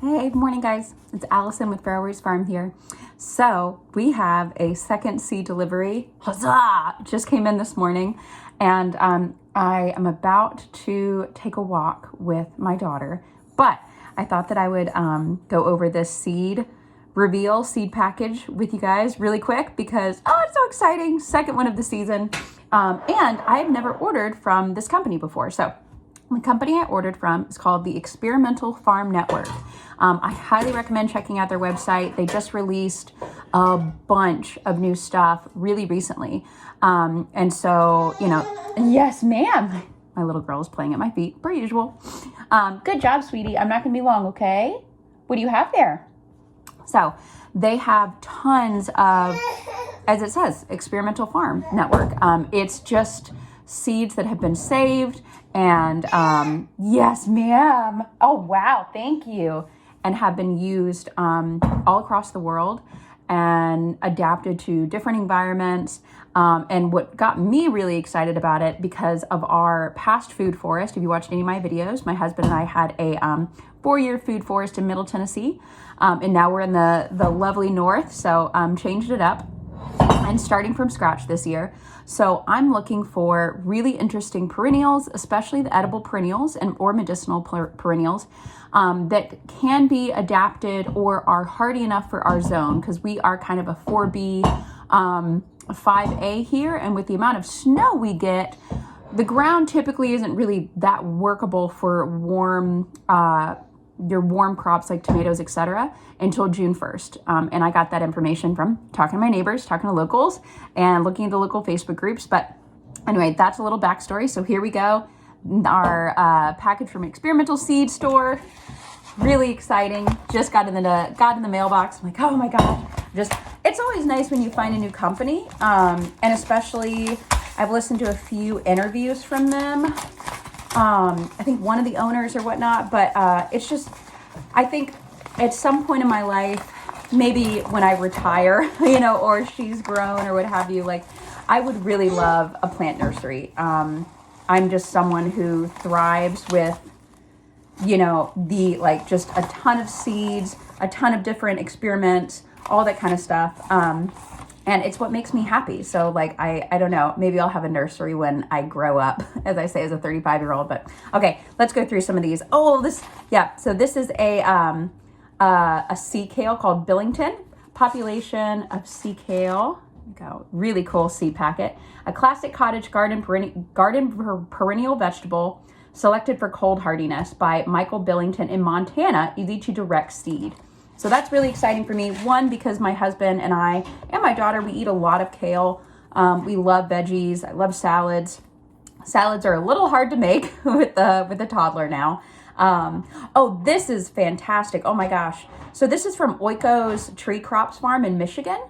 Hey, good morning, guys. It's Allison with Fairways Farm here. So we have a second seed delivery. Huzzah! It just came in this morning, and I am about to take a walk with my daughter. But I thought that I would go over this seed package with you guys really quick because it's so exciting! Second one of the season, and I've never ordered from this company before, so. The company I ordered from is called the Experimental Farm Network. I highly recommend checking out their website. They just released a bunch of new stuff really recently. And so, yes, ma'am. My little girl is playing at my feet, per usual. Good job, sweetie. I'm not going to be long, okay? What do you have there? So they have tons of, as it says, Experimental Farm Network. It's just seeds that have been saved and yes, ma'am. Oh, wow. Thank you. And have been used all across the world and adapted to different environments. And what got me really excited about it because of our past food forest. If you watched any of my videos, my husband and I had a 4-year food forest in Middle Tennessee. And now we're in the lovely north. So changed it up and starting from scratch this year. So I'm looking for really interesting perennials, especially the edible perennials or medicinal perennials that can be adapted or are hardy enough for our zone, because we are kind of a 4B, 5A here. And with the amount of snow we get, the ground typically isn't really that workable for your warm crops like tomatoes, etc., until June 1st. And I got that information from talking to my neighbors, talking to locals, and looking at the local Facebook groups. But anyway, that's a little backstory. So here we go. Our package from Experimental Seed Store. Really exciting. Just got in the mailbox. I'm like, oh my God. It's always nice when you find a new company. And especially, I've listened to a few interviews from them. I think one of the owners or whatnot, but it's just, I think at some point in my life, maybe when I retire, or she's grown or what have you, like I would really love a plant nursery. I'm just someone who thrives with, just a ton of seeds, a ton of different experiments, all that kind of stuff. And it's what makes me happy. So I don't know, maybe I'll have a nursery when I grow up, as I say, as a 35-year-old, but okay, let's go through some of these. So this is a sea kale called Billington, population of sea kale. Go, really cool seed packet. A classic cottage garden perennial vegetable selected for cold hardiness by Michael Billington in Montana, easy to direct seed. So that's really exciting for me. One, because my husband and I and my daughter, we eat a lot of kale. We love veggies. I love salads. Salads are a little hard to make with the toddler now. This is fantastic. Oh my gosh. So this is from Oiko's Tree Crops Farm in Michigan.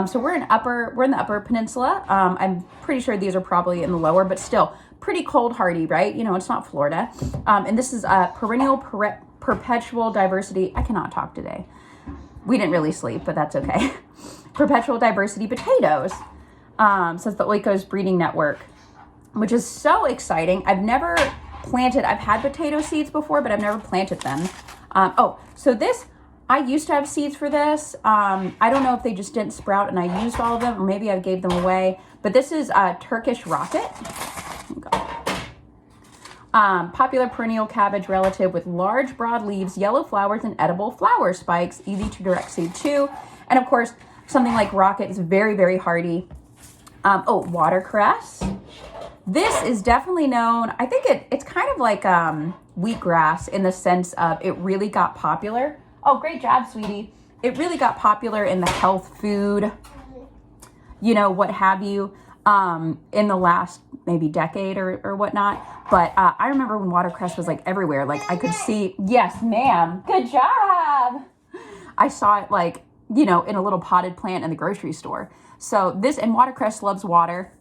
So we're in the upper peninsula. I'm pretty sure these are probably in the lower, but still pretty cold hardy, right? It's not Florida. And this is a perennial perpetual diversity. I cannot talk today. We didn't really sleep, but that's okay. Perpetual diversity potatoes. Says the Oiko's Breeding Network, which is so exciting. I've had potato seeds before, but I've never planted them. So this, I used to have seeds for this. I don't know if they just didn't sprout and I used all of them, or maybe I gave them away, but this is a Turkish rocket. Popular perennial cabbage relative with large, broad leaves, yellow flowers, and edible flower spikes, easy to direct seed too. And of course, something like rocket is very, very hardy. Watercress. This is definitely known. I think it's kind of like wheatgrass in the sense of it really got popular. Oh, great job, sweetie. It really got popular in the health food, what have you, in the last maybe decade or whatnot. But I remember when watercress was everywhere. I could see, yes, ma'am, good job. I saw it in a little potted plant in the grocery store. So this, and watercress loves water.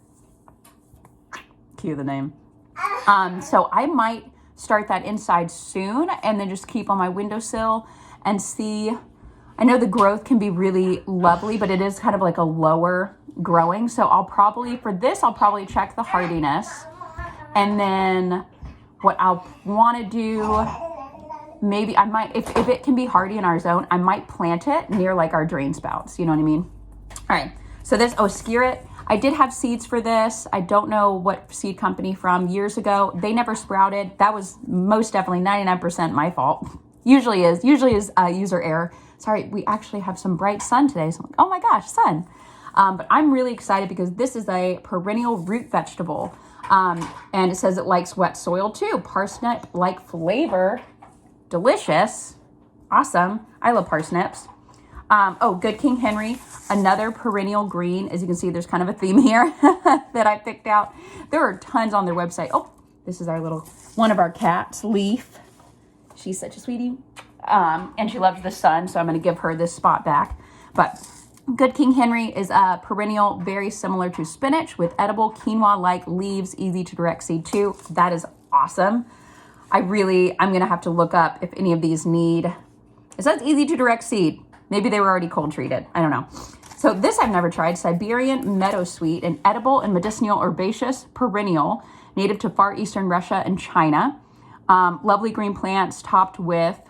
Cue the name. So I might start that inside soon and then just keep on my windowsill and see. I know the growth can be really lovely, but it is kind of like a lower growing. So I'll probably check the hardiness. And then what I'll want to do maybe I might, if it can be hardy in our zone, I might plant it near like our drain spouts. You know what I mean? All right. So this, skirret. I did have seeds for this. I don't know what seed company from years ago. They never sprouted. That was most definitely 99% my fault. Usually is user error. Sorry, we actually have some bright sun today. So I'm like, oh my gosh, sun. But I'm really excited because this is a perennial root vegetable. And it says it likes wet soil too. Parsnip-like flavor. Delicious. Awesome. I love parsnips. Good King Henry, another perennial green. As you can see, there's kind of a theme here that I picked out. There are tons on their website. Oh, this is one of our cats, Leaf. She's such a sweetie. And she loves the sun, so I'm going to give her this spot back. But Good King Henry is a perennial very similar to spinach with edible quinoa-like leaves, easy to direct seed too. That is awesome. I'm going to have to look up if any of these need, it says easy to direct seed. Maybe they were already cold treated. I don't know. So this I've never tried. Siberian meadowsweet, an edible and medicinal herbaceous perennial native to far eastern Russia and China. Lovely green plants topped with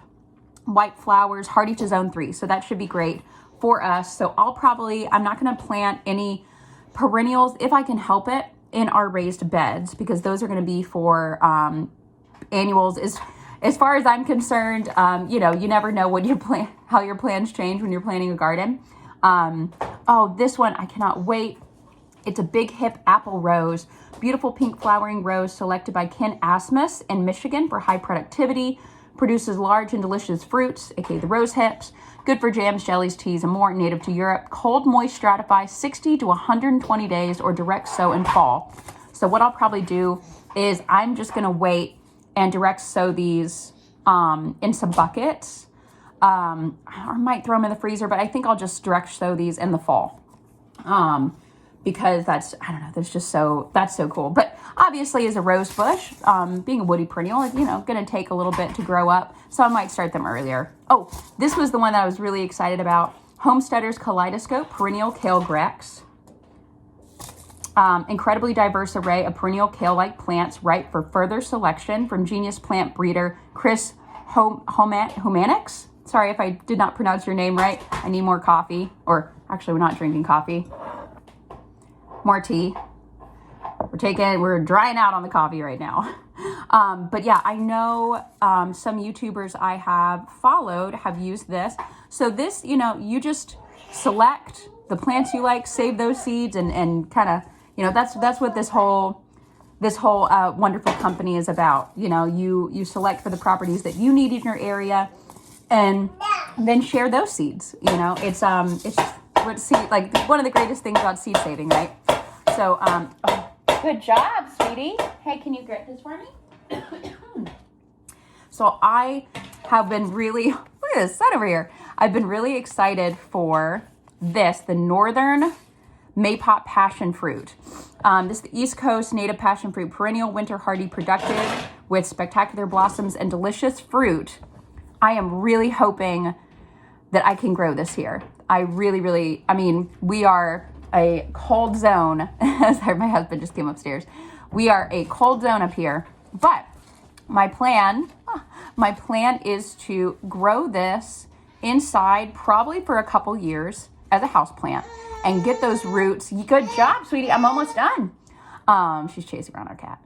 white flowers, hardy to zone 3. So that should be great for us. So I'm not going to plant any perennials if I can help it in our raised beds, because those are going to be for annuals. As far as I'm concerned, you never know what how your plans change when you're planting a garden. This one, I cannot wait. It's a big hip apple rose, beautiful pink flowering rose selected by Ken Asmus in Michigan for high productivity, produces large and delicious fruits, aka the rose hips, good for jams, jellies, teas, and more, native to Europe. Cold, moist, stratify 60 to 120 days or direct sow in fall. So what I'll probably do is I'm just going to wait and direct sow these in some buckets. Or might throw them in the freezer, but I think I'll just direct sow these in the fall. Because that's so cool. But obviously as a rose bush, being a woody perennial, it's, going to take a little bit to grow up. So I might start them earlier. Oh, this was the one that I was really excited about. Homesteader's Kaleidoscope Perennial Kale Grex. Incredibly diverse array of perennial kale-like plants ripe for further selection from genius plant breeder Chris Homanix. Sorry if I did not pronounce your name right. I need more coffee. Or actually, we're not drinking coffee. More tea. We're drying out on the coffee right now. But yeah, I know some YouTubers I have followed have used this. So this, you just select the plants you like, save those seeds, and kind of, that's what this whole wonderful company is about. You select for the properties that you need in your area, and then share those seeds. It's what seed, like one of the greatest things about seed saving, right? So, good job, sweetie. Hey, can you grab this for me? So I have been really, look at this sun over here. I've been really excited for this, the Northern Maypop Passion Fruit. This is the East Coast native passion fruit, perennial, winter hardy, productive, with spectacular blossoms and delicious fruit. I am really hoping that I can grow this here. We are a cold zone. Sorry, my husband just came upstairs. We are a cold zone up here, but my plan is to grow this inside probably for a couple years as a house plant and get those roots. Good job, sweetie. I'm almost done. She's chasing around our cat.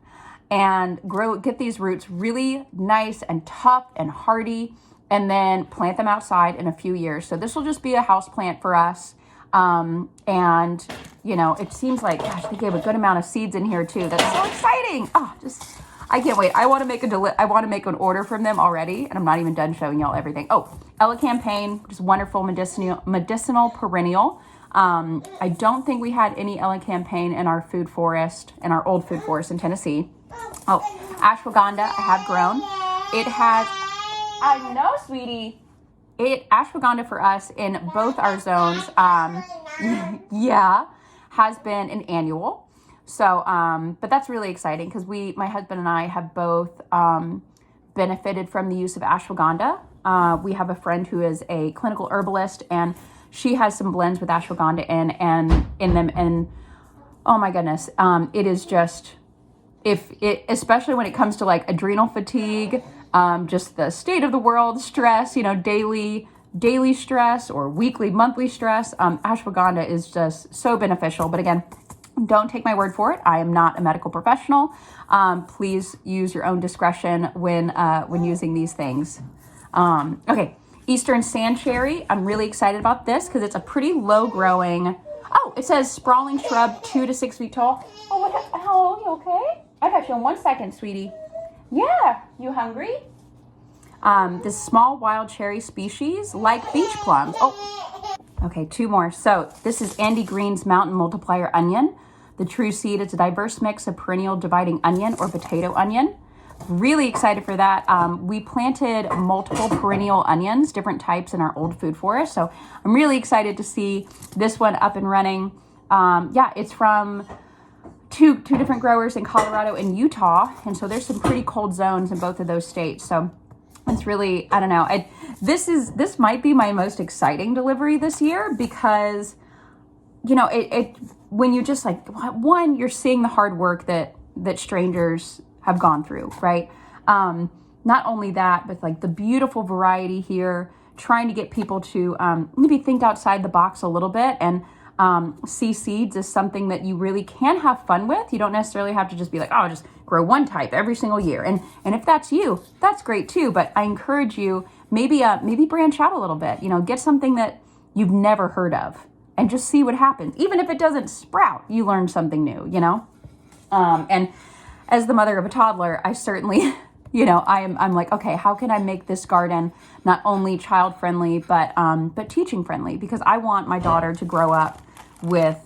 And get these roots really nice and tough and hardy, and then plant them outside in a few years. So this will just be a house plant for us. And it seems like, gosh, they gave a good amount of seeds in here too. That's so exciting. I can't wait. I want to make an order from them already, and I'm not even done showing y'all everything. Elecampane, just wonderful medicinal perennial. I don't think we had any elecampane in our old food forest in Tennessee. Ashwagandha I have grown. I know, sweetie. Ashwagandha for us in both our zones, has been an annual. So, but that's really exciting because my husband and I have both benefited from the use of ashwagandha. We have a friend who is a clinical herbalist, and she has some blends with ashwagandha in them. And oh my goodness, it is just, especially when it comes to like adrenal fatigue just the state of the world, stress, daily stress or weekly, monthly stress, ashwagandha is just so beneficial. But again, don't take my word for it. I am not a medical professional. Please use your own discretion when using these things. Okay, Eastern Sand Cherry. I'm really excited about this because it's a pretty low growing. Oh, it says sprawling shrub 2 to 6 feet tall. Oh, you okay? I got you in 1 second, sweetie. Yeah, you hungry? This small wild cherry species like beach plums. Oh, okay, 2 more. So this is Andy Green's Mountain Multiplier Onion. The true seed, it's a diverse mix of perennial dividing onion or potato onion. Really excited for that. We planted multiple perennial onions, different types in our old food forest. So I'm really excited to see this one up and running. Yeah, it's from two different growers in Colorado and Utah. And so there's some pretty cold zones in both of those states. So it's really, I don't know. This might be my most exciting delivery this year because, when you just one, you're seeing the hard work that strangers have gone through, right? Not only that, but the beautiful variety here, trying to get people to maybe think outside the box a little bit and see seeds is something that you really can have fun with. You don't necessarily have to just be just grow one type every single year. And if that's you, that's great too. But I encourage you, maybe branch out a little bit, get something that you've never heard of and just see what happens. Even if it doesn't sprout, you learn something new, and as the mother of a toddler, I certainly, I'm like, okay, how can I make this garden not only child friendly, but teaching friendly? Because I want my daughter to grow up with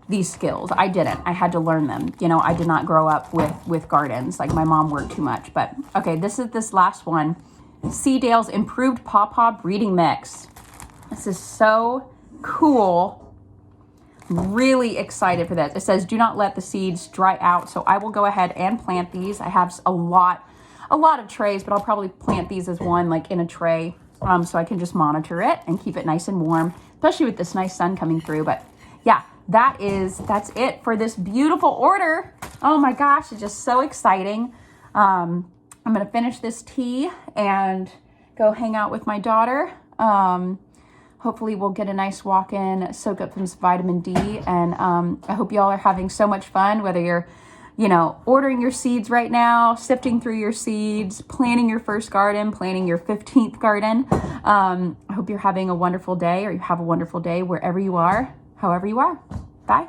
these skills. I didn't. I had to learn them. I did not grow up with gardens. My mom worked too much. But okay, this last one. Seedale's Improved Pawpaw Breeding Mix. This is so cool. Really excited for this. It says, do not let the seeds dry out. So I will go ahead and plant these. I have a lot of trays, but I'll probably plant these as one, in a tray, so I can just monitor it and keep it nice and warm, especially with this nice sun coming through. But yeah, that's it for this beautiful order. Oh my gosh, it's just so exciting. I'm going to finish this tea and go hang out with my daughter. Hopefully we'll get a nice walk in, soak up some vitamin D. And I hope y'all are having so much fun, whether you're, ordering your seeds right now, sifting through your seeds, planting your first garden, planting your 15th garden. I hope you're having a wonderful day, or you have a wonderful day wherever you are, however you are. Bye.